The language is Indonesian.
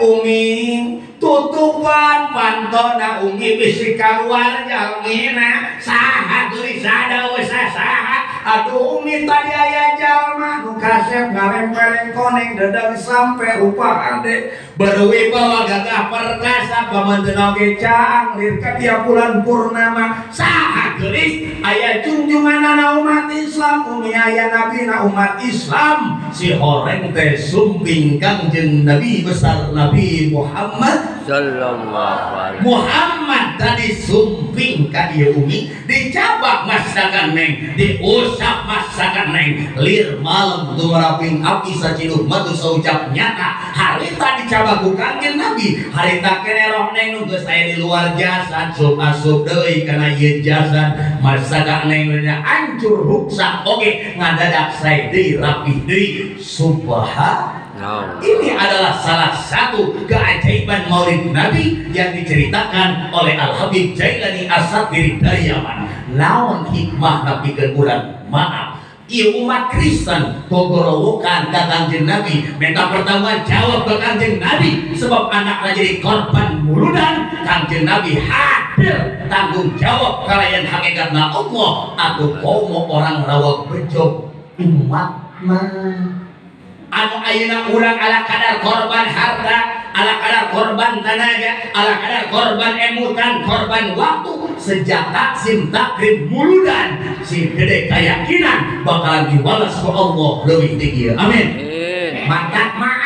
Umi tutupan pantona Umi bisi keluarga Umi na saha geus sada we saha aduh Umi tadi aya jalma nu kasep ngalempeleng koneng dedeng sampe rupa ade berwibawa gagah perkasa pamanten oge caang lir ka dia bulan purnama saha geulis aya junjunganana umat Islam Umi aya nabina umat Islam si horeng teh sumping Kangjeng Nabi besar Nabi Muhammad sallallahu alaihi Muhammad tadi sumping ka ieu Umi dicabak masakan neng diusap masakan neng lir malam tumraping api saciluh matu saucap nyata harita dicabak ku Kangjeng Nabi harita kene roh neng nu geus aya di luar jasad asup deui kana ieu jasad masakan neng nya hancur ruksak oge ngadadak sae deui rapih deui subhanallah. Ini adalah salah satu keajaiban Maulid Nabi yang diceritakan oleh Al-Habib Jailani As-Satiri dari Yaman. Naon hikmah Nabi kekurang maaf. Ieu umat Kristen gogorowokan ka Kangjeng Nabi, minta pertanggung jawab ke Kangjeng Nabi sebab anaknya jadi korban muludan. Kangjeng Nabi hadir tanggung jawab kalayan hakikatna Allah. Aku komo orang rawa bejo umatna. Anu ayeuna urang ala kadar korban harta, ala kadar korban tenaga, ala kadar korban emutan, korban waktu sejak taksim takrim muludan si gede keyakinan bakalan dibalas ku Allah lebih tinggi. Amin. Mantap mak